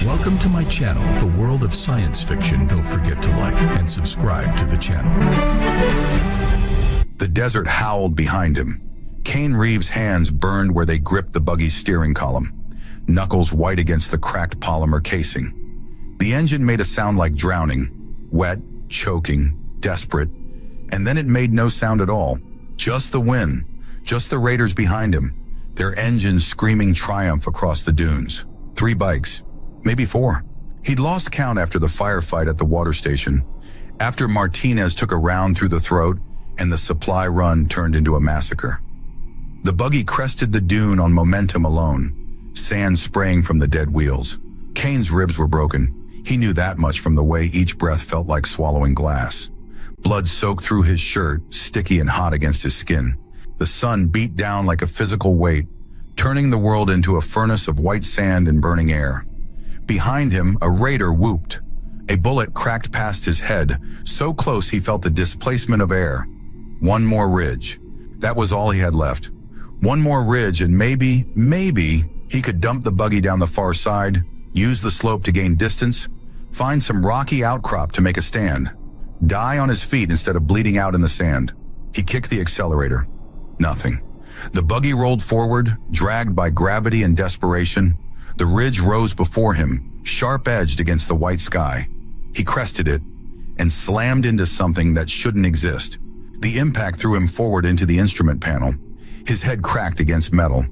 Welcome to my channel, The World of Science Fiction. Don't forget to like and subscribe to the channel. The desert howled behind him. Kane Reeves' hands burned where they gripped the buggy's steering column, knuckles white against the cracked polymer casing. The engine made a sound like drowning, wet, choking, desperate, and then it made no sound at all. Just the wind, just the raiders behind him, their engines screaming triumph across the dunes. 3 bikes, maybe 4. He'd lost count after the firefight at the water station, after Martinez took a round through the throat and the supply run turned into a massacre. The buggy crested the dune on momentum alone, sand spraying from the dead wheels. Kane's ribs were broken. He knew that much from the way each breath felt like swallowing glass. Blood soaked through his shirt, sticky and hot against his skin. The sun beat down like a physical weight, turning the world into a furnace of white sand and burning air. Behind him, a raider whooped. A bullet cracked past his head, so close he felt the displacement of air. One more ridge. That was all he had left. One more ridge and maybe he could dump the buggy down the far side, use the slope to gain distance, find some rocky outcrop to make a stand, die on his feet instead of bleeding out in the sand. He kicked the accelerator. Nothing. The buggy rolled forward, dragged by gravity and desperation. The ridge rose before him, sharp-edged against the white sky. He crested it and slammed into something that shouldn't exist. The impact threw him forward into the instrument panel. His head cracked against metal.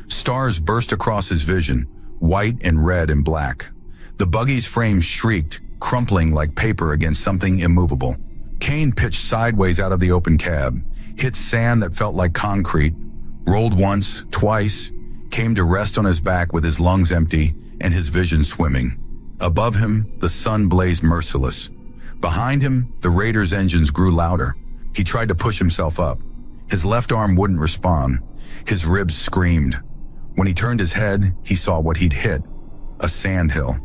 Stars burst across his vision, white and red and black. The buggy's frame shrieked, crumpling like paper against something immovable. Kane pitched sideways out of the open cab, hit sand that felt like concrete, rolled once, twice, came to rest on his back with his lungs empty and his vision swimming. Above him, the sun blazed merciless. Behind him, the raiders' engines grew louder. He tried to push himself up. His left arm wouldn't respond. His ribs screamed. When he turned his head, he saw what he'd hit. A sandhill.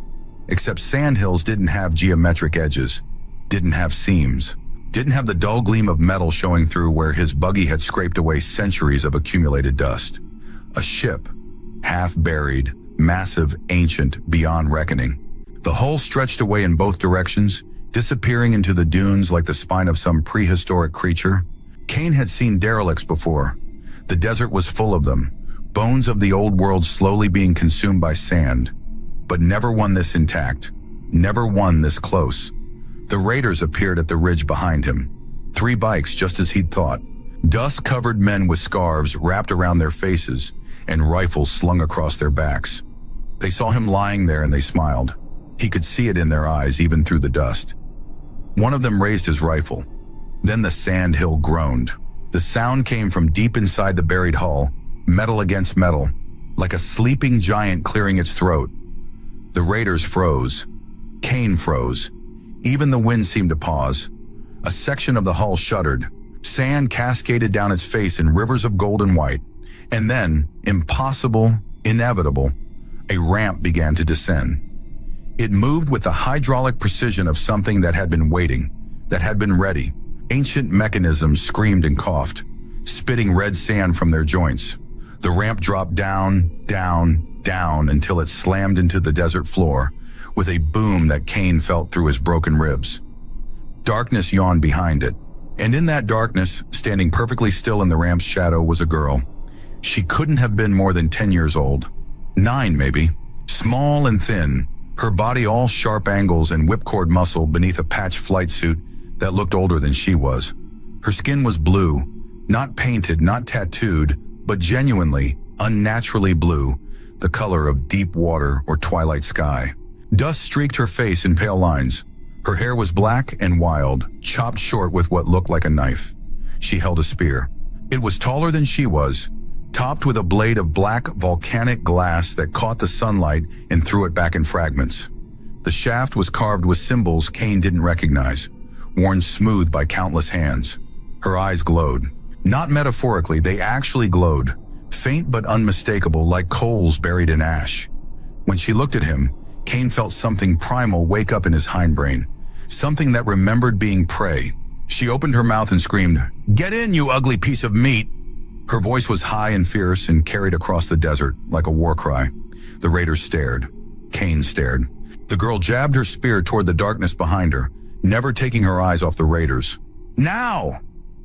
Except sandhills didn't have geometric edges, didn't have seams, didn't have the dull gleam of metal showing through where his buggy had scraped away centuries of accumulated dust. A ship, half buried, massive, ancient, beyond reckoning. The hull stretched away in both directions, disappearing into the dunes like the spine of some prehistoric creature. Kane had seen derelicts before. The desert was full of them, bones of the old world slowly being consumed by sand. But never one this intact, never one this close. The raiders appeared at the ridge behind him. 3 bikes, just as he'd thought. Dust-covered men with scarves wrapped around their faces and rifles slung across their backs. They saw him lying there and they smiled. He could see it in their eyes, even through the dust. One of them raised his rifle. Then the sandhill groaned. The sound came from deep inside the buried hull, metal against metal, like a sleeping giant clearing its throat. The raiders froze. Kane froze. Even the wind seemed to pause. A section of the hull shuddered. Sand cascaded down its face in rivers of gold and white. And then, impossible, inevitable, a ramp began to descend. It moved with the hydraulic precision of something that had been waiting, that had been ready. Ancient mechanisms screamed and coughed, spitting red sand from their joints. The ramp dropped down, down, down until it slammed into the desert floor with a boom that Kane felt through his broken ribs. Darkness yawned behind it, and in that darkness, standing perfectly still in the ramp's shadow, was a girl. She couldn't have been more than 10 years old. 9 maybe. Small and thin, her body all sharp angles and whipcord muscle beneath a patch flight suit that looked older than she was. Her skin was blue, not painted, not tattooed, but genuinely, unnaturally blue, the color of deep water or twilight sky. Dust streaked her face in pale lines. Her hair was black and wild, chopped short with what looked like a knife. She held a spear. It was taller than she was, topped with a blade of black volcanic glass that caught the sunlight and threw it back in fragments. The shaft was carved with symbols Kane didn't recognize, worn smooth by countless hands. Her eyes glowed. Not metaphorically, they actually glowed, faint but unmistakable, like coals buried in ash. When she looked at him, Kane felt something primal wake up in his hindbrain, something that remembered being prey. She opened her mouth and screamed, "Get in, you ugly piece of meat!" Her voice was high and fierce and carried across the desert like a war cry. The raiders stared. Kane stared. The girl jabbed her spear toward the darkness behind her, never taking her eyes off the raiders. Now!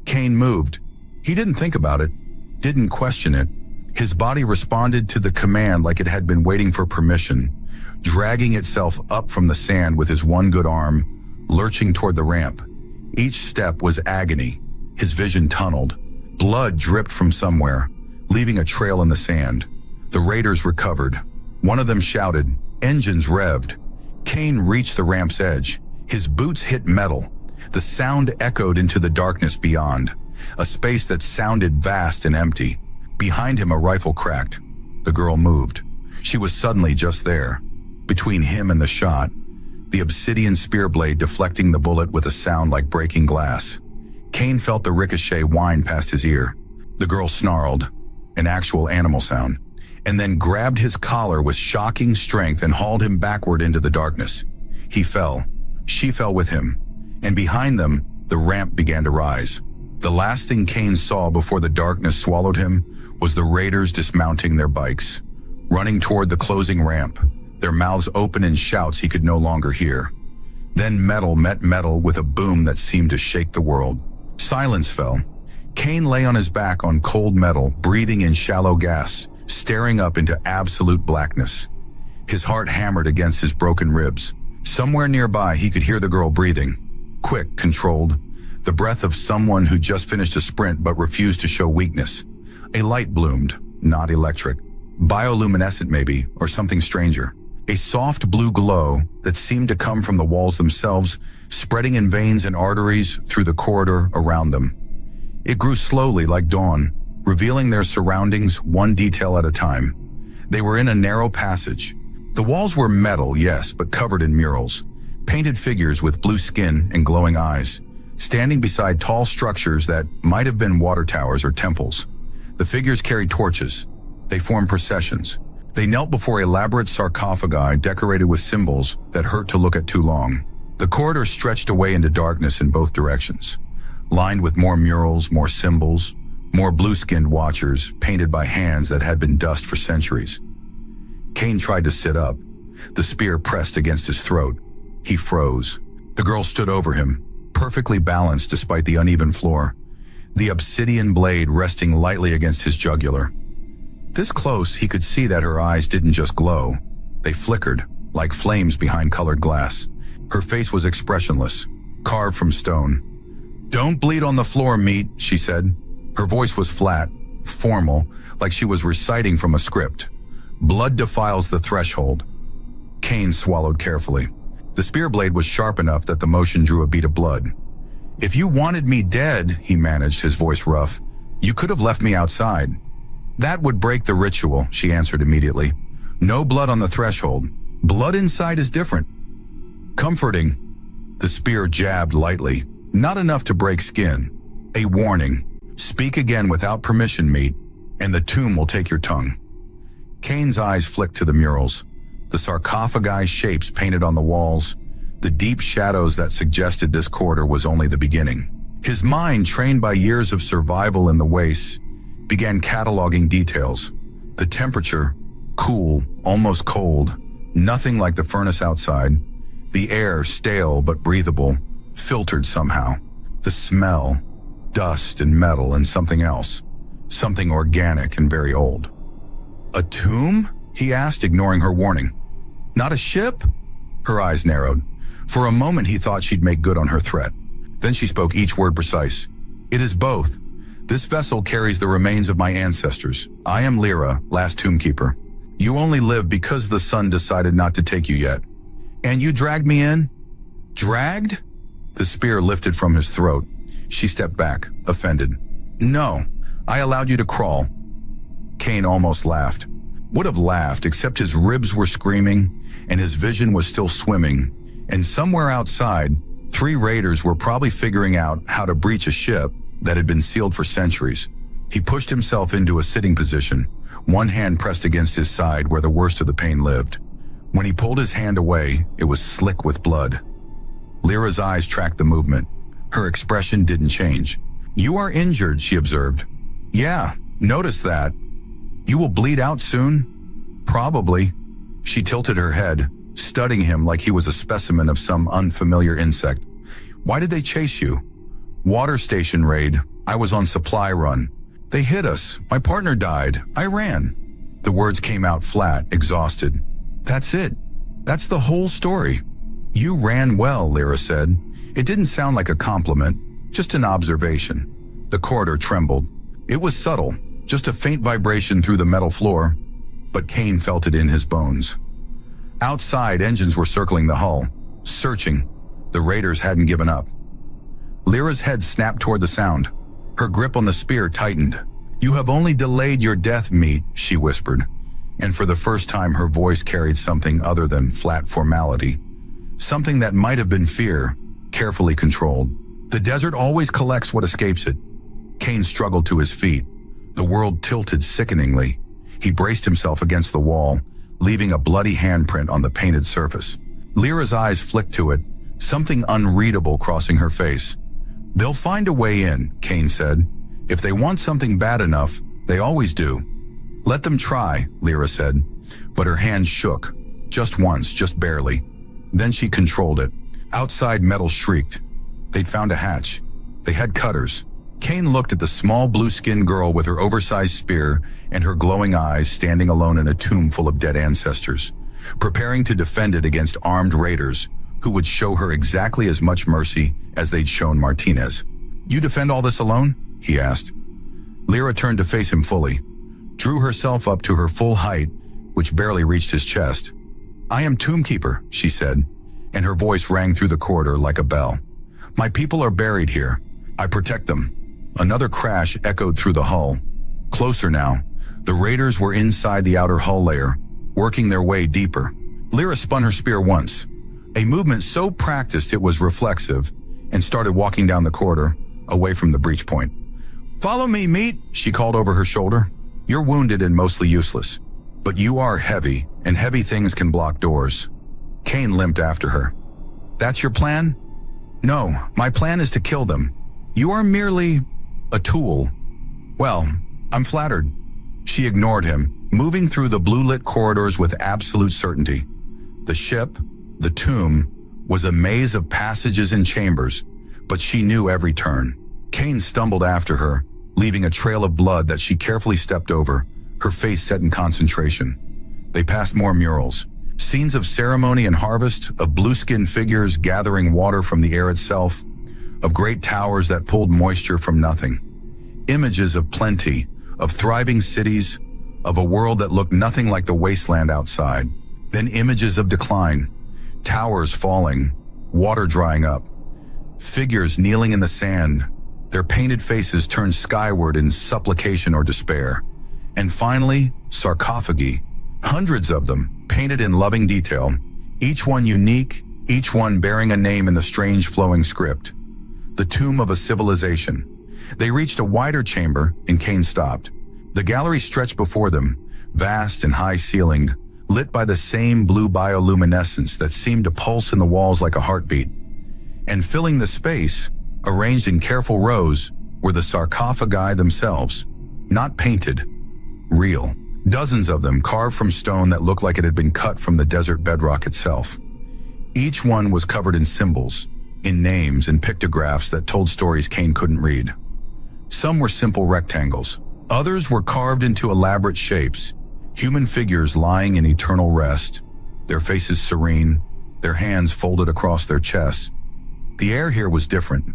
Kane moved. He didn't think about it, didn't question it. His body responded to the command like it had been waiting for permission, dragging itself up from the sand with his one good arm, lurching toward the ramp. Each step was agony. His vision tunneled. Blood dripped from somewhere, leaving a trail in the sand. The raiders recovered. One of them shouted, engines revved. Kane reached the ramp's edge. His boots hit metal. The sound echoed into the darkness beyond, a space that sounded vast and empty. Behind him, a rifle cracked. The girl moved. She was suddenly just there, between him and the shot, the obsidian spear blade deflecting the bullet with a sound like breaking glass. Kane felt the ricochet whine past his ear. The girl snarled, an actual animal sound, and then grabbed his collar with shocking strength and hauled him backward into the darkness. He fell. She fell with him, and behind them, the ramp began to rise. The last thing Kane saw before the darkness swallowed him was the raiders dismounting their bikes, running toward the closing ramp, their mouths open in shouts he could no longer hear. Then metal met metal with a boom that seemed to shake the world. Silence fell. Kane lay on his back on cold metal, breathing in shallow gas, staring up into absolute blackness. His heart hammered against his broken ribs. Somewhere nearby, he could hear the girl breathing. Quick, controlled. The breath of someone who just finished a sprint but refused to show weakness. A light bloomed, not electric. Bioluminescent maybe, or something stranger. A soft blue glow that seemed to come from the walls themselves, spreading in veins and arteries through the corridor around them. It grew slowly like dawn, revealing their surroundings one detail at a time. They were in a narrow passage. The walls were metal, yes, but covered in murals. Painted figures with blue skin and glowing eyes, standing beside tall structures that might have been water towers or temples. The figures carried torches. They formed processions. They knelt before elaborate sarcophagi decorated with symbols that hurt to look at too long. The corridor stretched away into darkness in both directions, lined with more murals, more symbols, more blue-skinned watchers painted by hands that had been dust for centuries. Kane tried to sit up. The spear pressed against his throat. He froze. The girl stood over him, perfectly balanced despite the uneven floor, the obsidian blade resting lightly against his jugular. This close, he could see that her eyes didn't just glow. They flickered, like flames behind colored glass. Her face was expressionless, carved from stone. "Don't bleed on the floor, meat," she said. Her voice was flat, formal, like she was reciting from a script. "Blood defiles the threshold." Kane swallowed carefully. The spear blade was sharp enough that the motion drew a bead of blood. "If you wanted me dead," he managed, his voice rough, "you could have left me outside." "That would break the ritual," she answered immediately. "No blood on the threshold. Blood inside is different." Comforting. The spear jabbed lightly, not enough to break skin. A warning. "Speak again without permission, meat, and the tomb will take your tongue." Kane's eyes flicked to the murals, the sarcophagi shapes painted on the walls, the deep shadows that suggested this corridor was only the beginning. His mind, trained by years of survival in the wastes, began cataloging details. The temperature, cool, almost cold, nothing like the furnace outside. The air, stale but breathable, filtered somehow. The smell, dust and metal and something else, something organic and very old. "A tomb?" he asked, ignoring her warning. "Not a ship?" Her eyes narrowed. For a moment he thought she'd make good on her threat. Then she spoke each word precise. "It is both. This vessel carries the remains of my ancestors. I am Lyra, last tombkeeper. You only live because the sun decided not to take you yet. And you dragged me in?" "Dragged?" The spear lifted from his throat. She stepped back, offended. "No, I allowed you to crawl." Kane almost laughed. Would have laughed, except his ribs were screaming, and his vision was still swimming. And somewhere outside, 3 raiders were probably figuring out how to breach a ship that had been sealed for centuries. He pushed himself into a sitting position, one hand pressed against his side where the worst of the pain lived. When he pulled his hand away, it was slick with blood. Lyra's eyes tracked the movement. Her expression didn't change. "You are injured," she observed. "Yeah, notice that. You will bleed out soon?" "Probably." She tilted her head, studying him like he was a specimen of some unfamiliar insect. Why did they chase you? Water station raid. I was on supply run. They hit us. My partner died. I ran. The words came out flat, exhausted. That's it. That's the whole story. You ran well, Lyra said. It didn't sound like a compliment, just an observation. The corridor trembled. It was subtle, just a faint vibration through the metal floor, but Kane felt it in his bones. Outside, engines were circling the hull, searching. The raiders hadn't given up. Lyra's head snapped toward the sound. Her grip on the spear tightened. You have only delayed your death, meat, she whispered. And for the first time, her voice carried something other than flat formality. Something that might have been fear, carefully controlled. The desert always collects what escapes it. Kane struggled to his feet. The world tilted sickeningly. He braced himself against the wall, leaving a bloody handprint on the painted surface. Lyra's eyes flicked to it, something unreadable crossing her face. They'll find a way in, Kane said. If they want something bad enough, they always do. Let them try, Lyra said, but her hand shook. Just once, just barely. Then she controlled it. Outside, metal shrieked. They'd found a hatch. They had cutters. Kane looked at the small blue-skinned girl with her oversized spear and her glowing eyes standing alone in a tomb full of dead ancestors, preparing to defend it against armed raiders who would show her exactly as much mercy as they'd shown Martinez. You defend all this alone? He asked. Lyra turned to face him fully, drew herself up to her full height, which barely reached his chest. I am Tombkeeper, she said, and her voice rang through the corridor like a bell. My people are buried here. I protect them. Another crash echoed through the hull. Closer now. The raiders were inside the outer hull layer, working their way deeper. Lyra spun her spear once, a movement so practiced it was reflexive, and started walking down the corridor, away from the breach point. Follow me, meat, she called over her shoulder. You're wounded and mostly useless, but you are heavy, and heavy things can block doors. Kane limped after her. That's your plan? No, my plan is to kill them. You are merely a tool. Well, I'm flattered. She ignored him, moving through the blue-lit corridors with absolute certainty. The ship, the tomb, was a maze of passages and chambers, but she knew every turn. Kane stumbled after her, leaving a trail of blood that she carefully stepped over, her face set in concentration. They passed more murals, scenes of ceremony and harvest, of blue-skinned figures gathering water from the air itself, of great towers that pulled moisture from nothing. Images of plenty, of thriving cities, of a world that looked nothing like the wasteland outside. Then images of decline, towers falling, water drying up, figures kneeling in the sand, their painted faces turned skyward in supplication or despair. And finally, sarcophagi, hundreds of them, painted in loving detail, each one unique, each one bearing a name in the strange flowing script. The tomb of a civilization. They reached a wider chamber, and Kane stopped. The gallery stretched before them, vast and high-ceilinged, lit by the same blue bioluminescence that seemed to pulse in the walls like a heartbeat. And filling the space, arranged in careful rows, were the sarcophagi themselves. Not painted. Real. Dozens of them carved from stone that looked like it had been cut from the desert bedrock itself. Each one was covered in symbols, in names and pictographs that told stories Kane couldn't read. Some were simple rectangles. Others were carved into elaborate shapes, human figures lying in eternal rest, their faces serene, their hands folded across their chests. The air here was different,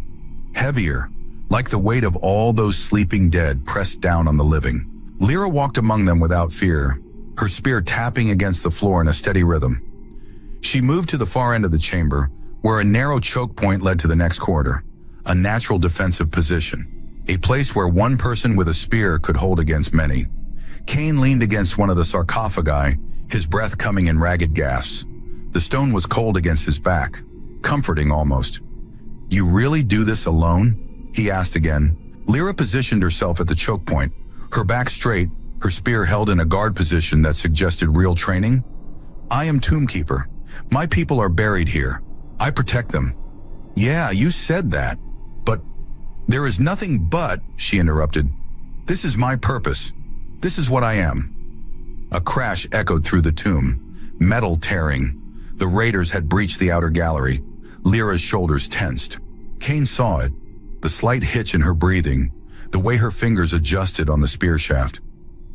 heavier, like the weight of all those sleeping dead pressed down on the living. Lyra walked among them without fear, her spear tapping against the floor in a steady rhythm. She moved to the far end of the chamber, where a narrow choke point led to the next corridor, a natural defensive position, a place where one person with a spear could hold against many. Kane leaned against one of the sarcophagi, his breath coming in ragged gasps. The stone was cold against his back, comforting almost. You really do this alone? He asked again. Lyra positioned herself at the choke point, her back straight, her spear held in a guard position that suggested real training. I am Tombkeeper. My people are buried here. I protect them. Yeah, you said that. But there is nothing but, she interrupted. This is my purpose. This is what I am. A crash echoed through the tomb. metal tearing. The raiders had breached the outer gallery. Lyra's shoulders tensed. Kane saw it, the slight hitch in her breathing, the way her fingers adjusted on the spear shaft.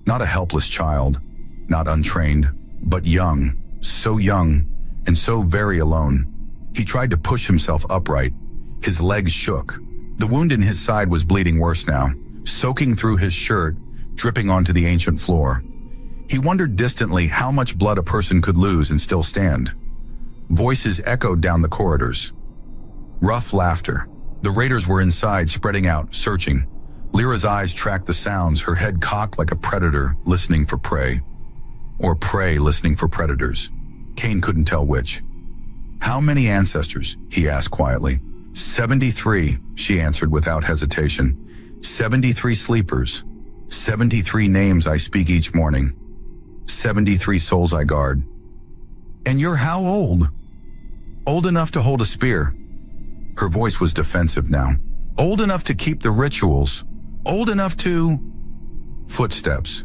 Not a helpless child, not untrained, but young, so young, and so very alone. He tried to push himself upright. His legs shook. The wound in his side was bleeding worse now, soaking through his shirt, dripping onto the ancient floor. He wondered distantly how much blood a person could lose and still stand. Voices echoed down the corridors. Rough laughter. The raiders were inside, spreading out, searching. Lyra's eyes tracked the sounds, her head cocked like a predator listening for prey. Or prey listening for predators. Kane couldn't tell which. "How many ancestors?" he asked quietly. 73, she answered without hesitation. 73 sleepers. 73 names I speak each morning. 73 souls I guard. "And you're how old?" "Old enough to hold a spear." Her voice was defensive now. "Old enough to keep the rituals. Old enough to—" Footsteps.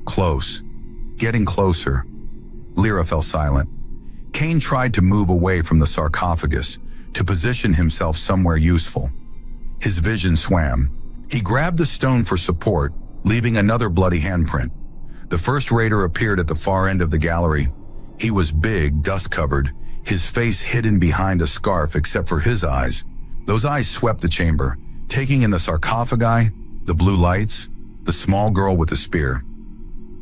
Close. Getting closer. Lyra fell silent. Kane tried to move away from the sarcophagus, to position himself somewhere useful. His vision swam. He grabbed the stone for support, leaving another bloody handprint. The first raider appeared at the far end of the gallery. He was big, dust-covered, his face hidden behind a scarf except for his eyes. Those eyes swept the chamber, taking in the sarcophagi, the blue lights, the small girl with the spear.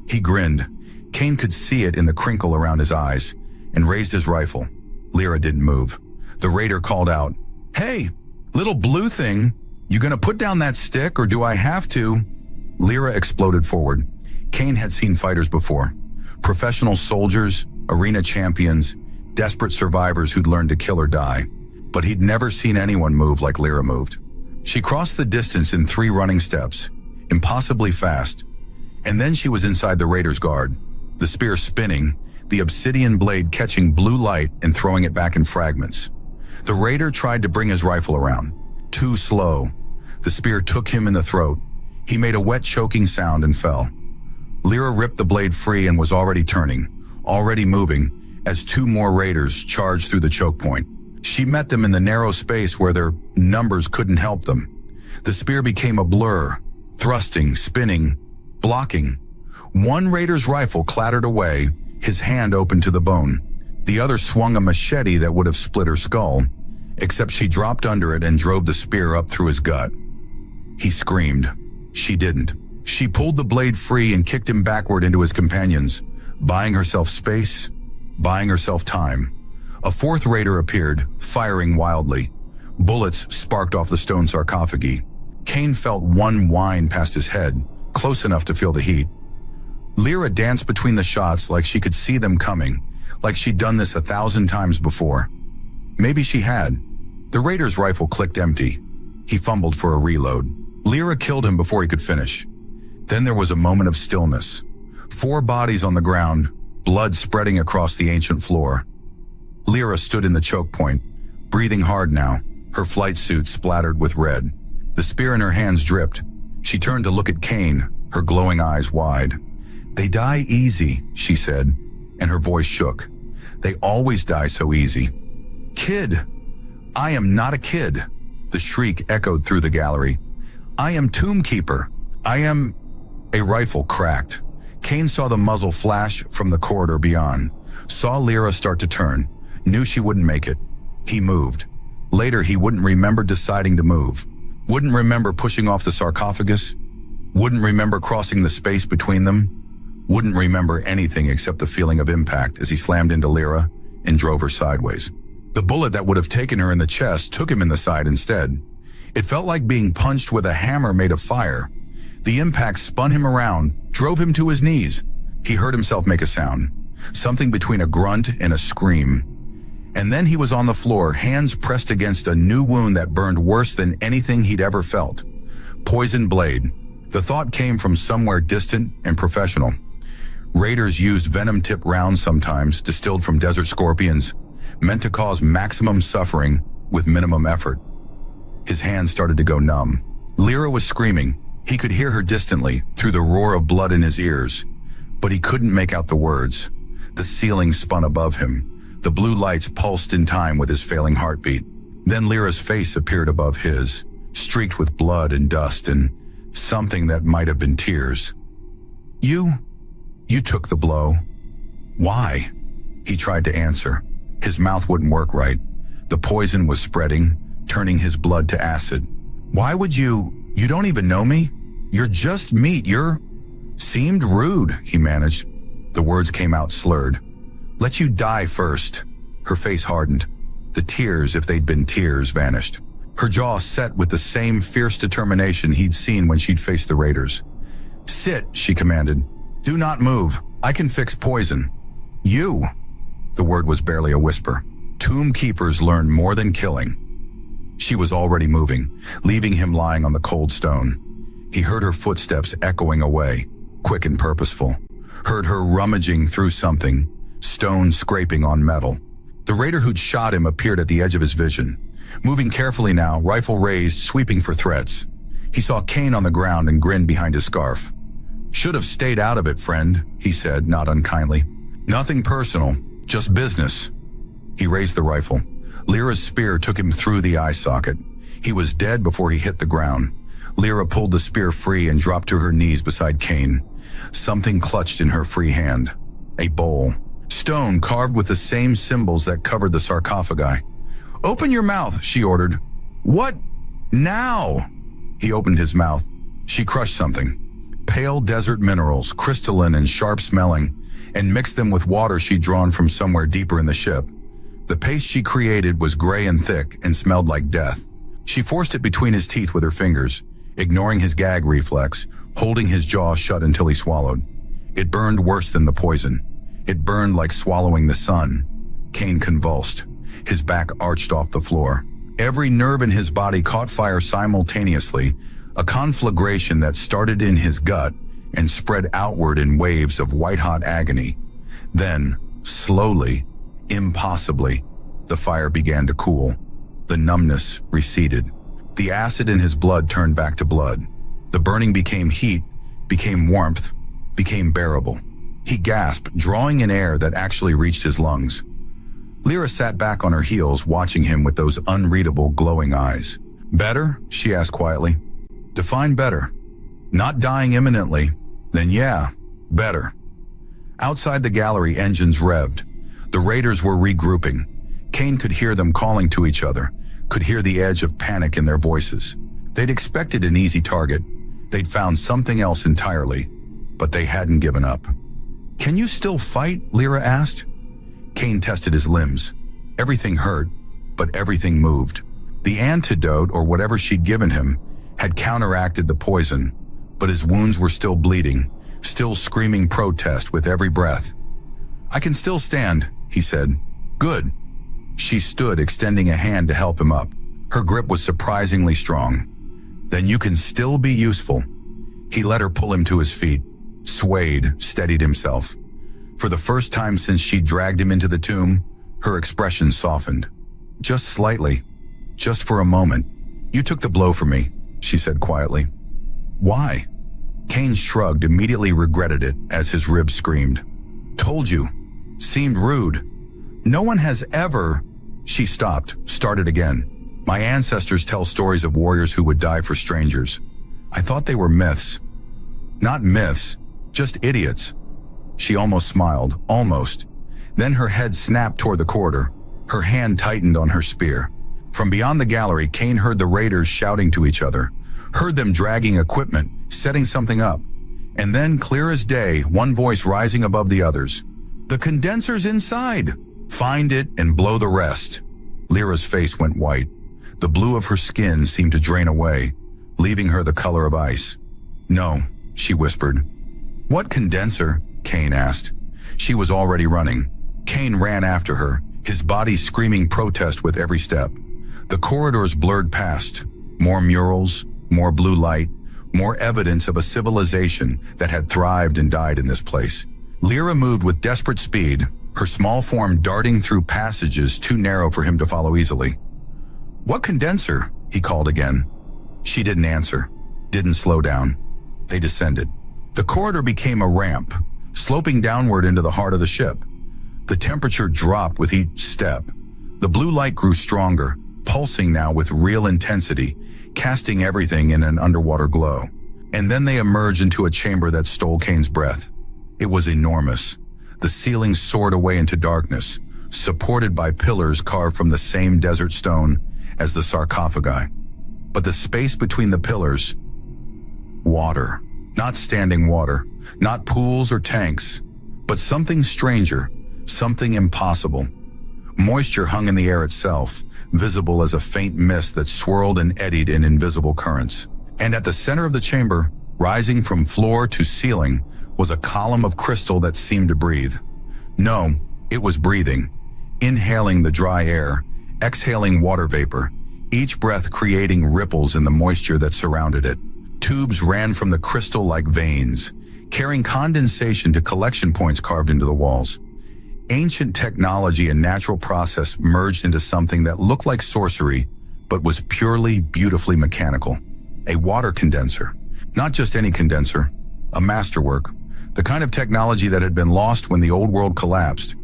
He grinned. Kane could see it in the crinkle around his eyes, and raised his rifle. Lyra didn't move. The raider called out, "Hey, little blue thing, you gonna put down that stick or do I have to?" Lyra exploded forward. Kane had seen fighters before. Professional soldiers, arena champions, desperate survivors who'd learned to kill or die. But he'd never seen anyone move like Lyra moved. She crossed the distance in 3 running steps, impossibly fast. And then she was inside the raider's guard, the spear spinning, the obsidian blade catching blue light and throwing it back in fragments. The raider tried to bring his rifle around. Too slow. The spear took him in the throat. He made a wet, choking sound and fell. Lyra ripped the blade free and was already turning, already moving, as 2 more raiders charged through the choke point. She met them in the narrow space where their numbers couldn't help them. The spear became a blur, thrusting, spinning, blocking. One raider's rifle clattered away, his hand open to the bone. The other swung a machete that would have split her skull, except she dropped under it and drove the spear up through his gut. He screamed. She didn't. She pulled the blade free and kicked him backward into his companions, buying herself space, buying herself time. A 4th raider appeared, firing wildly. Bullets sparked off the stone sarcophagi. Kane felt one whine past his head, close enough to feel the heat. Lyra danced between the shots like she could see them coming, like she'd done this 1,000 times before. Maybe she had. The raider's rifle clicked empty. He fumbled for a reload. Lyra killed him before he could finish. Then there was a moment of stillness. 4 bodies on the ground, blood spreading across the ancient floor. Lyra stood in the choke point, breathing hard now, her flight suit splattered with red. The spear in her hands dripped. She turned to look at Kane, her glowing eyes wide. "They die easy," she said, and her voice shook. "They always die so easy." "Kid! I am not a kid!" The shriek echoed through the gallery. "I am Tombkeeper. I am—" A rifle cracked. Kane saw the muzzle flash from the corridor beyond, saw Lyra start to turn, knew she wouldn't make it. He moved. Later, he wouldn't remember deciding to move. Wouldn't remember pushing off the sarcophagus. Wouldn't remember crossing the space between them. Wouldn't remember anything except the feeling of impact as he slammed into Lyra and drove her sideways. The bullet that would have taken her in the chest took him in the side instead. It felt like being punched with a hammer made of fire. The impact spun him around, drove him to his knees. He heard himself make a sound, something between a grunt and a scream. And then he was on the floor, hands pressed against a new wound that burned worse than anything he'd ever felt. Poison blade. The thought came from somewhere distant and professional. Raiders used venom-tipped rounds sometimes, distilled from desert scorpions, meant to cause maximum suffering with minimum effort. His hands started to go numb. Lyra was screaming. He could hear her distantly, through the roar of blood in his ears, but he couldn't make out the words. The ceiling spun above him. The blue lights pulsed in time with his failing heartbeat. Then Lyra's face appeared above his, streaked with blood and dust and something that might have been tears. You took the blow. Why? He tried to answer. His mouth wouldn't work right. The poison was spreading, turning his blood to acid. Why would you don't even know me? You're just meat, Seemed rude, he managed. The words came out slurred. Let you die first. Her face hardened. The tears, if they'd been tears, vanished. Her jaw set with the same fierce determination he'd seen when she'd faced the raiders. Sit, she commanded. Do not move. I can fix poison. You. The word was barely a whisper. Tomb keepers learn more than killing. She was already moving, leaving him lying on the cold stone. He heard her footsteps echoing away, quick and purposeful. Heard her rummaging through something, stone scraping on metal. The raider who'd shot him appeared at the edge of his vision. Moving carefully now, rifle raised, sweeping for threats. He saw Kane on the ground and grinned behind his scarf. Should have stayed out of it, friend, he said, not unkindly. Nothing personal, just business. He raised the rifle. Lyra's spear took him through the eye socket. He was dead before he hit the ground. Lyra pulled the spear free and dropped to her knees beside Kane. Something clutched in her free hand. A bowl. Stone carved with the same symbols that covered the sarcophagi. Open your mouth, she ordered. What? Now? He opened his mouth. She crushed something. Pale desert minerals, crystalline and sharp-smelling, and mixed them with water she'd drawn from somewhere deeper in the ship. The paste she created was gray and thick and smelled like death. She forced it between his teeth with her fingers, ignoring his gag reflex, holding his jaw shut until he swallowed. It burned worse than the poison. It burned like swallowing the sun. Kane convulsed. His back arched off the floor. Every nerve in his body caught fire simultaneously, a conflagration that started in his gut and spread outward in waves of white-hot agony. Then, slowly, impossibly, the fire began to cool. The numbness receded. The acid in his blood turned back to blood. The burning became heat, became warmth, became bearable. He gasped, drawing in air that actually reached his lungs. Lyra sat back on her heels, watching him with those unreadable, glowing eyes. Better? She asked quietly. Define better. Not dying imminently. Then yeah, better. Outside the gallery, engines revved. The raiders were regrouping. Kane could hear them calling to each other, could hear the edge of panic in their voices. They'd expected an easy target. They'd found something else entirely, but they hadn't given up. Can you still fight? Lyra asked. Kane tested his limbs. Everything hurt, but everything moved. The antidote, or whatever she'd given him, had counteracted the poison, but his wounds were still bleeding, still screaming protest with every breath. I can still stand, he said. Good. She stood, extending a hand to help him up. Her grip was surprisingly strong. Then you can still be useful. He let her pull him to his feet, swayed, steadied himself. For the first time since she dragged him into the tomb, her expression softened. Just slightly. Just for a moment. You took the blow for me, she said quietly. Why? Kane shrugged, immediately regretted it as his ribs screamed. Told you. Seemed rude. No one has ever... She stopped, started again. My ancestors tell stories of warriors who would die for strangers. I thought they were myths. Not myths, just idiots. She almost smiled, almost. Then her head snapped toward the corridor. Her hand tightened on her spear. From beyond the gallery, Kane heard the raiders shouting to each other, heard them dragging equipment, setting something up. And then, clear as day, one voice rising above the others. The condenser's inside! Find it and blow the rest. Lyra's face went white. The blue of her skin seemed to drain away, leaving her the color of ice. No, she whispered. What condenser? Kane asked. She was already running. Kane ran after her, his body screaming protest with every step. The corridors blurred past. More murals, more blue light, more evidence of a civilization that had thrived and died in this place. Lyra moved with desperate speed, her small form darting through passages too narrow for him to follow easily. What condenser? He called again. She didn't answer, didn't slow down. They descended. The corridor became a ramp, sloping downward into the heart of the ship. The temperature dropped with each step. The blue light grew stronger, pulsing now with real intensity, casting everything in an underwater glow. And then they emerged into a chamber that stole Kane's breath. It was enormous. The ceiling soared away into darkness, supported by pillars carved from the same desert stone as the sarcophagi. But the space between the pillars, water. Not standing water, not pools or tanks, but something stranger, something impossible. Moisture hung in the air itself, visible as a faint mist that swirled and eddied in invisible currents. And at the center of the chamber, rising from floor to ceiling, was a column of crystal that seemed to breathe. No, it was breathing, inhaling the dry air, exhaling water vapor, each breath creating ripples in the moisture that surrounded it. Tubes ran from the crystal like veins, carrying condensation to collection points carved into the walls. Ancient technology and natural process merged into something that looked like sorcery, but was purely, beautifully mechanical. A water condenser. Not just any condenser, a masterwork. The kind of technology that had been lost when the old world collapsed,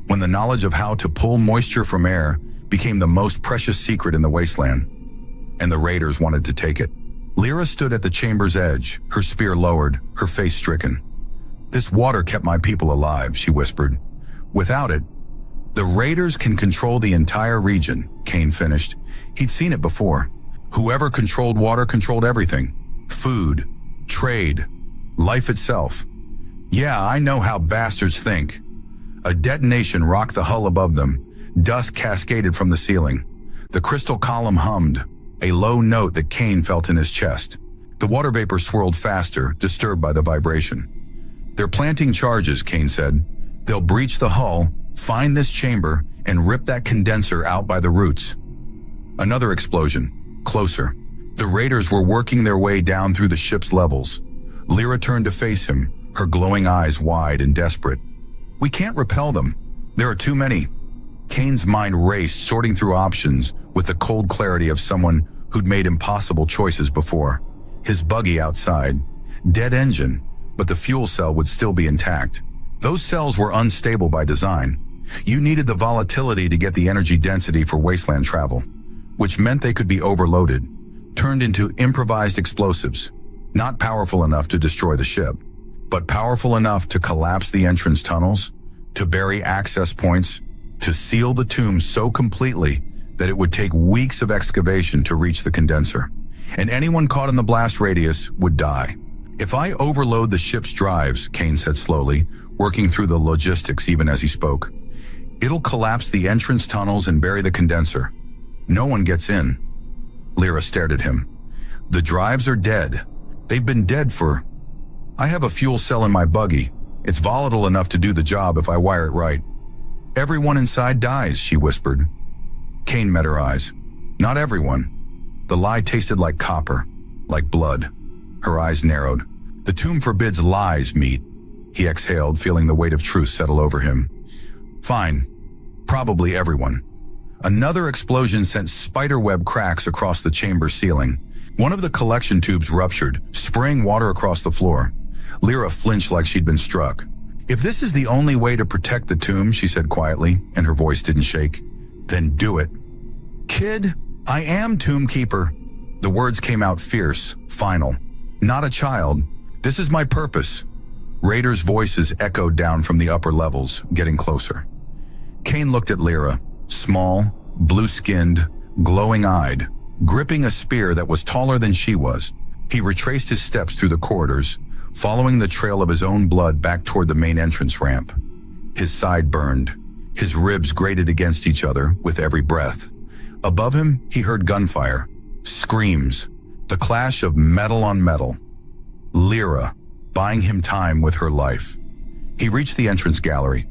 when the knowledge of how to pull moisture from air became the most precious secret in the wasteland. And the raiders wanted to take it. Lyra stood at the chamber's edge, her spear lowered, her face stricken. "This water kept my people alive," she whispered. "Without it, the raiders can control the entire region," Kane finished. He'd seen it before. Whoever controlled water controlled everything. Food, trade, life itself. "Yeah, I know how bastards think." A detonation rocked the hull above them. Dust cascaded from the ceiling. The crystal column hummed, a low note that Kane felt in his chest. The water vapor swirled faster, disturbed by the vibration. "They're planting charges," Kane said. "They'll breach the hull, find this chamber, and rip that condenser out by the roots." Another explosion, closer. The raiders were working their way down through the ship's levels. Lyra turned to face him, her glowing eyes wide and desperate. "We can't repel them. There are too many." Kane's mind raced, sorting through options with the cold clarity of someone who'd made impossible choices before. His buggy outside. Dead engine, but the fuel cell would still be intact. Those cells were unstable by design. You needed the volatility to get the energy density for wasteland travel, which meant they could be overloaded, turned into improvised explosives, not powerful enough to destroy the ship, but powerful enough to collapse the entrance tunnels, to bury access points, to seal the tomb so completely that it would take weeks of excavation to reach the condenser. And anyone caught in the blast radius would die. "If I overload the ship's drives," Kane said slowly, working through the logistics even as he spoke, "it'll collapse the entrance tunnels and bury the condenser. No one gets in." Lyra stared at him. "The drives are dead. They've been dead for... I have a fuel cell in my buggy. It's volatile enough to do the job if I wire it right." "Everyone inside dies," she whispered. Kane met her eyes. "Not everyone." The lie tasted like copper, like blood. Her eyes narrowed. "The tomb forbids lies, meat." He exhaled, feeling the weight of truth settle over him. "Fine. Probably everyone." Another explosion sent spiderweb cracks across the chamber ceiling. One of the collection tubes ruptured, spraying water across the floor. Lyra flinched like she'd been struck. "If this is the only way to protect the tomb," she said quietly, and her voice didn't shake, "then do it." "Kid, I am Tomb Keeper." The words came out fierce, final. "Not a child. This is my purpose." Raiders' voices echoed down from the upper levels, getting closer. Kane looked at Lyra, small, blue-skinned, glowing-eyed, gripping a spear that was taller than she was. He retraced his steps through the corridors, following the trail of his own blood back toward the main entrance ramp. His side burned. His ribs grated against each other with every breath. Above him, he heard gunfire, screams, the clash of metal on metal. Lyra, buying him time with her life. He reached the entrance gallery.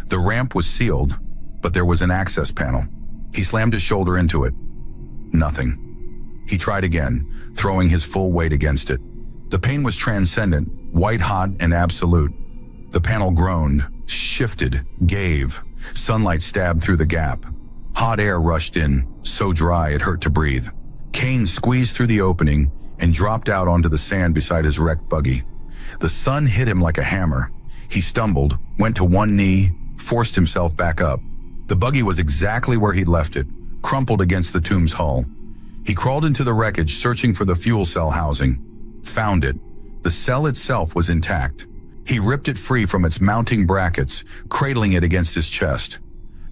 The ramp was sealed, but there was an access panel. He slammed his shoulder into it. Nothing. He tried again, throwing his full weight against it. The pain was transcendent, white-hot and absolute. The panel groaned, shifted, gave. Sunlight stabbed through the gap. Hot air rushed in, so dry it hurt to breathe. Kane squeezed through the opening and dropped out onto the sand beside his wrecked buggy. The sun hit him like a hammer. He stumbled, went to one knee, forced himself back up. The buggy was exactly where he'd left it, crumpled against the tomb's hull. He crawled into the wreckage, searching for the fuel cell housing. Found it. The cell itself was intact. He ripped it free from its mounting brackets, cradling it against his chest.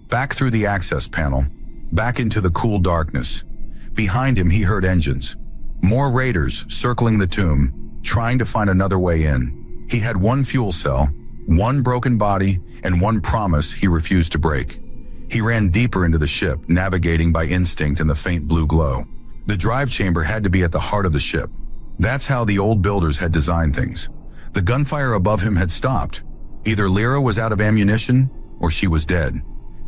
Back through the access panel, back into the cool darkness. Behind him, he heard engines. More raiders circling the tomb, trying to find another way in. He had one fuel cell, one broken body, and one promise he refused to break. He ran deeper into the ship, navigating by instinct in the faint blue glow. The drive chamber had to be at the heart of the ship. That's how the old builders had designed things. The gunfire above him had stopped. Either Lyra was out of ammunition, or she was dead.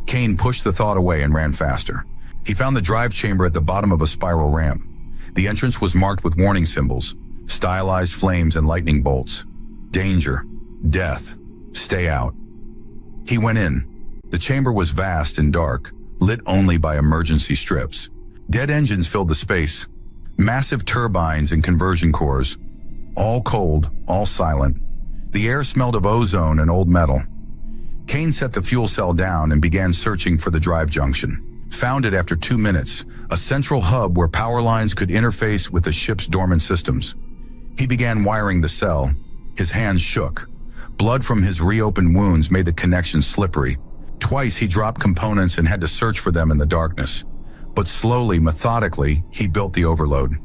Kane pushed the thought away and ran faster. He found the drive chamber at the bottom of a spiral ramp. The entrance was marked with warning symbols, stylized flames and lightning bolts. Danger. Death. Stay out. He went in. The chamber was vast and dark, lit only by emergency strips. Dead engines filled the space. Massive turbines and conversion cores. All cold, all silent. The air smelled of ozone and old metal. Kane set the fuel cell down and began searching for the drive junction. Found it after 2 minutes, a central hub where power lines could interface with the ship's dormant systems. He began wiring the cell. His hands shook. Blood from his reopened wounds made the connection slippery. Twice he dropped components and had to search for them in the darkness. But slowly, methodically, he built the overload.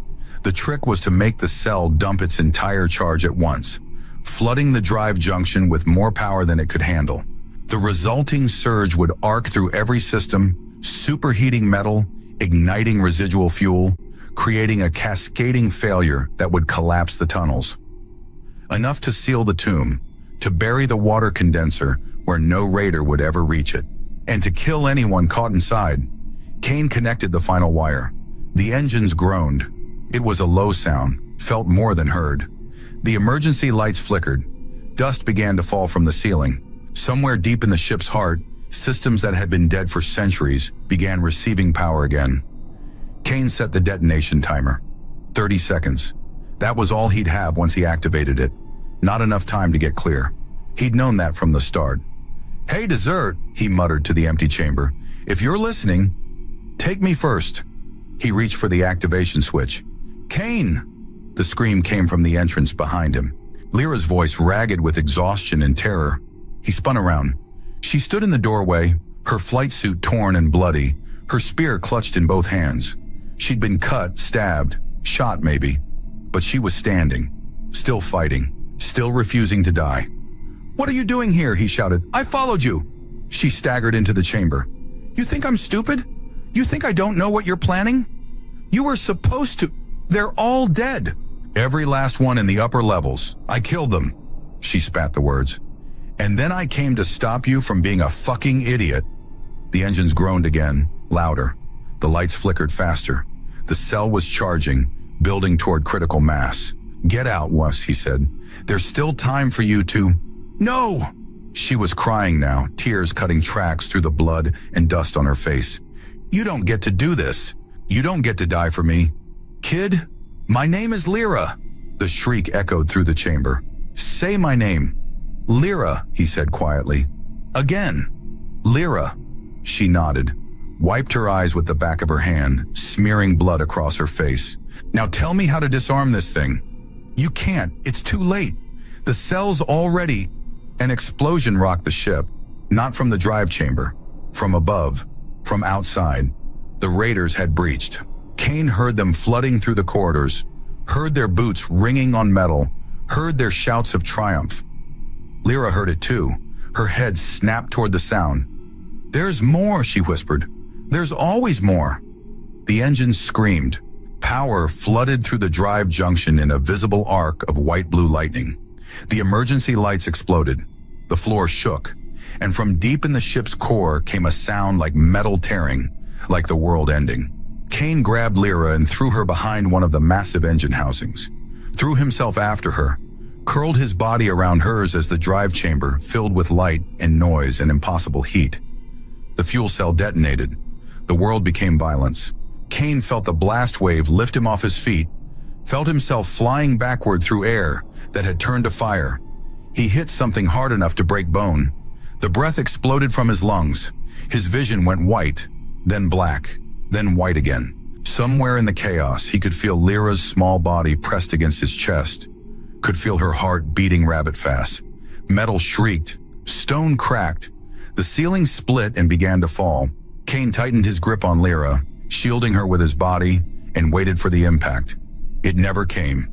The trick was to make the cell dump its entire charge at once, flooding the drive junction with more power than it could handle. The resulting surge would arc through every system, superheating metal, igniting residual fuel, creating a cascading failure that would collapse the tunnels. Enough to seal the tomb, to bury the water condenser where no raider would ever reach it, and to kill anyone caught inside. Kane connected the final wire. The engines groaned. It was a low sound, felt more than heard. The emergency lights flickered. Dust began to fall from the ceiling. Somewhere deep in the ship's heart, systems that had been dead for centuries began receiving power again. Kane set the detonation timer. 30 seconds. That was all he'd have once he activated it. Not enough time to get clear. He'd known that from the start. "Hey, dessert," he muttered to the empty chamber. "If you're listening, take me first." He reached for the activation switch. "Kane!" The scream came from the entrance behind him. Lyra's voice ragged with exhaustion and terror. He spun around. She stood in the doorway, her flight suit torn and bloody, her spear clutched in both hands. She'd been cut, stabbed, shot maybe, but she was standing, still fighting, still refusing to die. "What are you doing here?" he shouted. "I followed you." She staggered into the chamber. "You think I'm stupid? You think I don't know what you're planning? You were supposed to. They're all dead. Every last one in the upper levels. I killed them." She spat the words. "And then I came to stop you from being a fucking idiot." The engines groaned again, louder. The lights flickered faster. The cell was charging, building toward critical mass. "Get out, Wuss," he said. "There's still time for you to—" "No!" She was crying now, tears cutting tracks through the blood and dust on her face. "You don't get to do this. You don't get to die for me. Kid, my name is Lyra." The shriek echoed through the chamber. "Say my name." "Lyra," he said quietly. "Again." "Lyra." She nodded, wiped her eyes with the back of her hand, smearing blood across her face. "Now tell me how to disarm this thing." "You can't. It's too late. The cell's already—" An explosion rocked the ship, not from the drive chamber, from above, from outside. The raiders had breached. Kane heard them flooding through the corridors, heard their boots ringing on metal, heard their shouts of triumph. Lyra heard it too. Her head snapped toward the sound. "There's more," she whispered. "There's always more." The engines screamed. Power flooded through the drive junction in a visible arc of white-blue lightning. The emergency lights exploded. The floor shook, and from deep in the ship's core came a sound like metal tearing, like the world ending. Kane grabbed Lyra and threw her behind one of the massive engine housings, threw himself after her, curled his body around hers as the drive chamber filled with light and noise and impossible heat. The fuel cell detonated. The world became violence. Kane felt the blast wave lift him off his feet, felt himself flying backward through air that had turned to fire. He hit something hard enough to break bone. The breath exploded from his lungs. His vision went white, then black, then white again. Somewhere in the chaos, he could feel Lyra's small body pressed against his chest, could feel her heart beating rabbit fast. Metal shrieked, stone cracked, the ceiling split and began to fall. Kane tightened his grip on Lyra, shielding her with his body, and waited for the impact. It never came.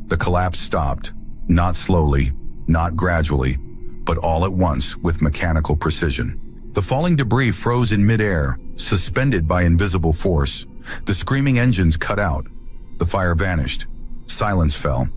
The collapse stopped, not slowly, not gradually, but all at once with mechanical precision. The falling debris froze in midair, suspended by invisible force. The screaming engines cut out. The fire vanished. Silence fell.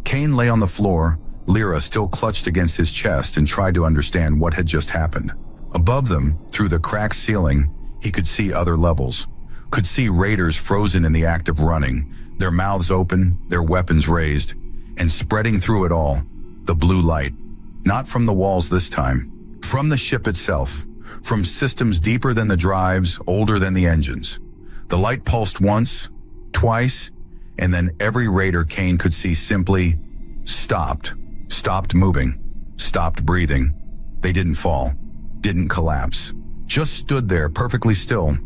Kane lay on the floor, Lyra still clutched against his chest, and tried to understand what had just happened. Above them, through the cracked ceiling, he could see other levels. Could see raiders frozen in the act of running, their mouths open, their weapons raised, and spreading through it all, the blue light. Not from the walls this time, from the ship itself, from systems deeper than the drives, older than the engines. The light pulsed once, twice, and then every raider Kane could see simply stopped moving, stopped breathing. They didn't fall, didn't collapse, just stood there perfectly still.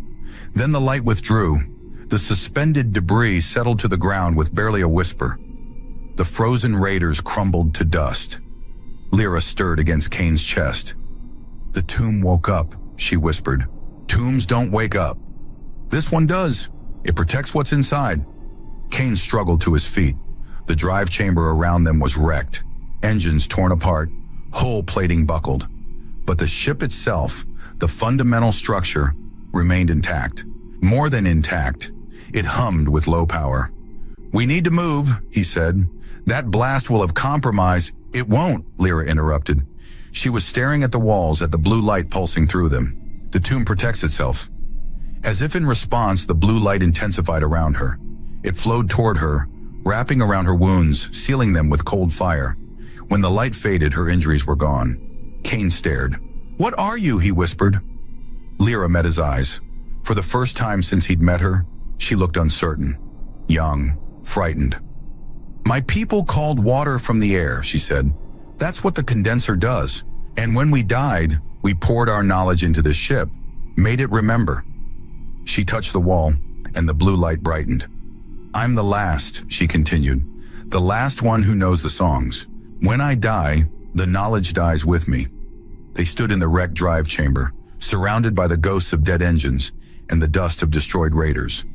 Then the light withdrew. The suspended debris settled to the ground with barely a whisper. The frozen raiders crumbled to dust. Lyra stirred against Kane's chest. "The tomb woke up," she whispered. "Tombs don't wake up. This one does. It protects what's inside." Kane struggled to his feet. The drive chamber around them was wrecked, engines torn apart, hull plating buckled. But the ship itself, the fundamental structure, remained intact. More than intact. It hummed with low power. "We need to move," he said. "That blast will have compromised." "It won't," Lyra interrupted. She was staring at the walls, at the blue light pulsing through them. "The tomb protects itself." As if in response, the blue light intensified around her. It flowed toward her, wrapping around her wounds, sealing them with cold fire. When the light faded, her injuries were gone. Kane stared. "What are you?" he whispered. Lyra met his eyes. For the first time since he'd met her, she looked uncertain, young, frightened. "My people called water from the air," she said. "That's what the condenser does. And when we died, we poured our knowledge into this ship, made it remember." She touched the wall, and the blue light brightened. "I'm the last," she continued, "the last one who knows the songs. When I die, the knowledge dies with me." They stood in the wrecked drive chamber, surrounded by the ghosts of dead engines and the dust of destroyed raiders.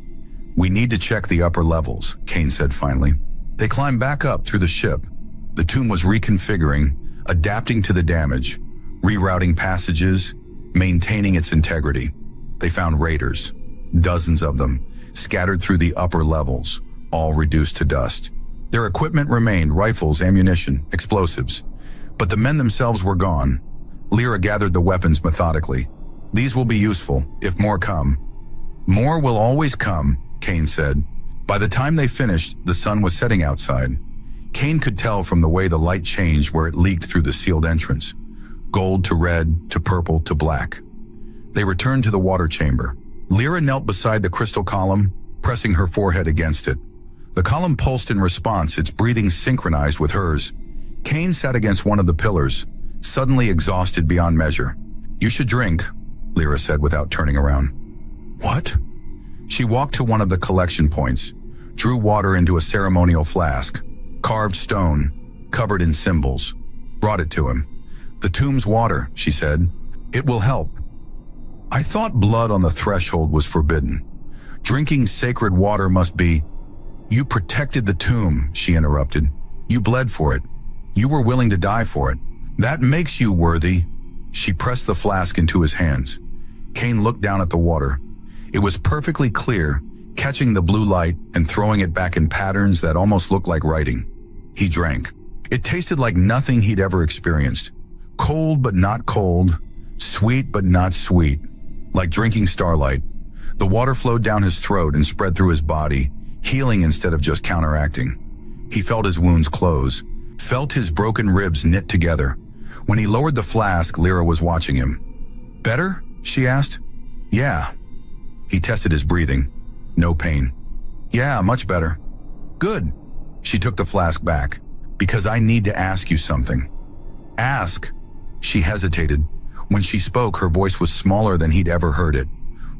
"We need to check the upper levels," Kane said finally. They climbed back up through the ship. The tomb was reconfiguring, adapting to the damage, rerouting passages, maintaining its integrity. They found raiders, dozens of them, scattered through the upper levels, all reduced to dust. Their equipment remained: rifles, ammunition, explosives. But the men themselves were gone. Lyra gathered the weapons methodically. "These will be useful, if more come." "More will always come," Kane said. By the time they finished, the sun was setting outside. Kane could tell from the way the light changed where it leaked through the sealed entrance. Gold to red, to purple, to black. They returned to the water chamber. Lyra knelt beside the crystal column, pressing her forehead against it. The column pulsed in response, its breathing synchronized with hers. Kane sat against one of the pillars, suddenly exhausted beyond measure. "You should drink," Lyra said without turning around. "What?" She walked to one of the collection points, drew water into a ceremonial flask, carved stone, covered in symbols, brought it to him. "The tomb's water," she said. "It will help." "I thought blood on the threshold was forbidden. Drinking sacred water must be—" "You protected the tomb," she interrupted. "You bled for it. You were willing to die for it. That makes you worthy." She pressed the flask into his hands. Kane looked down at the water. It was perfectly clear, catching the blue light and throwing it back in patterns that almost looked like writing. He drank. It tasted like nothing he'd ever experienced. Cold but not cold, sweet but not sweet, like drinking starlight. The water flowed down his throat and spread through his body, healing instead of just counteracting. He felt his wounds close, felt his broken ribs knit together. When he lowered the flask, Lyra was watching him. "Better?" she asked. "Yeah." He tested his breathing. No pain. "Yeah, much better." "Good." She took the flask back. "Because I need to ask you something." "Ask." She hesitated. When she spoke, her voice was smaller than he'd ever heard it.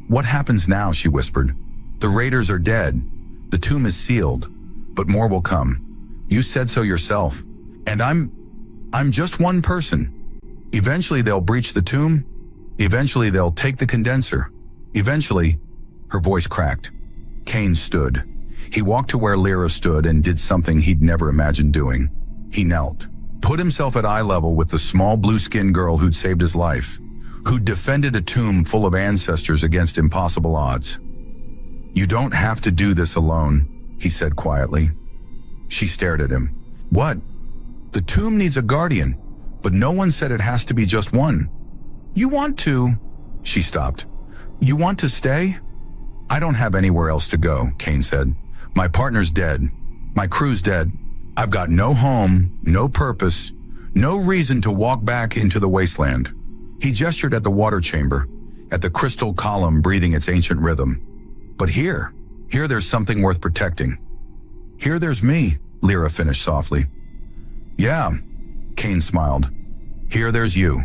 "What happens now?" she whispered. "The raiders are dead. The tomb is sealed, but more will come. You said so yourself. And I'm just one person. Eventually they'll breach the tomb. Eventually they'll take the condenser. Eventually," her voice cracked. Kane stood. He walked to where Lyra stood and did something he'd never imagined doing. He knelt, put himself at eye level with the small blue-skinned girl who'd saved his life, who'd defended a tomb full of ancestors against impossible odds. "You don't have to do this alone," he said quietly. She stared at him. "What?" "The tomb needs a guardian, but no one said it has to be just one." "You want to..." She stopped. "You want to stay?" "I don't have anywhere else to go," Kane said. "My partner's dead. My crew's dead. I've got no home, no purpose, no reason to walk back into the wasteland." He gestured at the water chamber, at the crystal column breathing its ancient rhythm. "But here there's something worth protecting." "Here there's me," Lyra finished softly. "Yeah," Kane smiled. "Here there's you."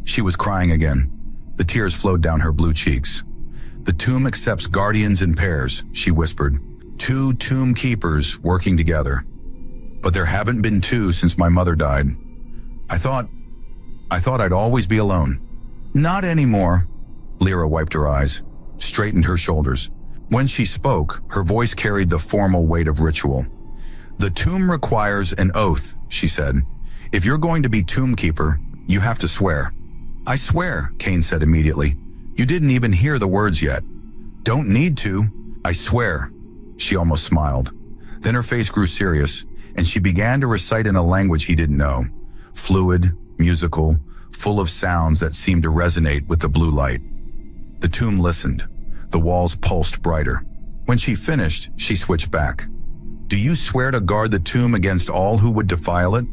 She was crying again. The tears flowed down her blue cheeks. "The tomb accepts guardians in pairs," she whispered. "Two tomb keepers working together. But there haven't been two since my mother died. I thought I'd always be alone." "Not anymore." Lyra wiped her eyes, straightened her shoulders. When she spoke, her voice carried the formal weight of ritual. "The tomb requires an oath," she said. "If you're going to be tomb keeper, you have to swear." "I swear," Kane said immediately. "You didn't even hear the words yet." "Don't need to. I swear." She almost smiled. Then her face grew serious, and she began to recite in a language he didn't know. Fluid, musical, full of sounds that seemed to resonate with the blue light. The tomb listened. The walls pulsed brighter. When she finished, she switched back. "Do you swear to guard the tomb against all who would defile it?"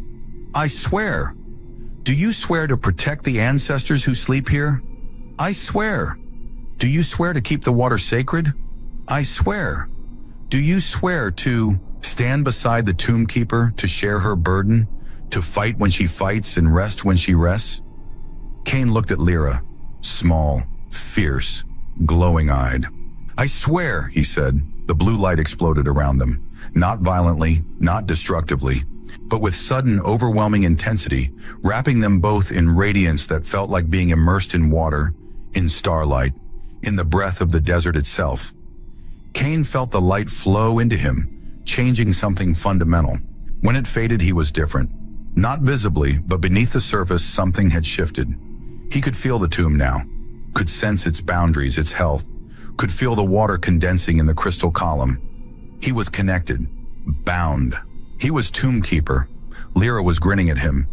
"I swear." "Do you swear to protect the ancestors who sleep here?" "I swear." "Do you swear to keep the water sacred?" "I swear." "Do you swear to stand beside the tomb keeper, to share her burden, to fight when she fights and rest when she rests?" Kane looked at Lyra, small, fierce, glowing-eyed. "I swear," he said. The blue light exploded around them, not violently, not destructively, but with sudden, overwhelming intensity, wrapping them both in radiance that felt like being immersed in water, in starlight, in the breath of the desert itself. Kane felt the light flow into him, changing something fundamental. When it faded, he was different. Not visibly, but beneath the surface, something had shifted. He could feel the tomb now, could sense its boundaries, its health, could feel the water condensing in the crystal column. He was connected, bound. He was tomb keeper. Lyra was grinning at him.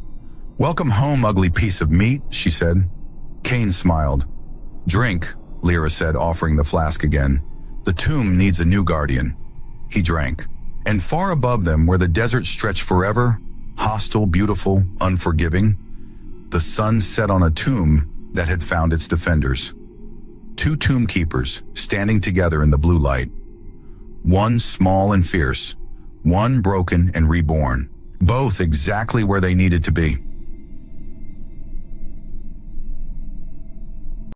"Welcome home, ugly piece of meat," she said. Kane smiled. "Drink," Lyra said, offering the flask again. "The tomb needs a new guardian." He drank. And far above them, where the desert stretched forever, hostile, beautiful, unforgiving, the sun set on a tomb that had found its defenders. Two tomb keepers standing together in the blue light. One small and fierce, one broken and reborn, both exactly where they needed to be.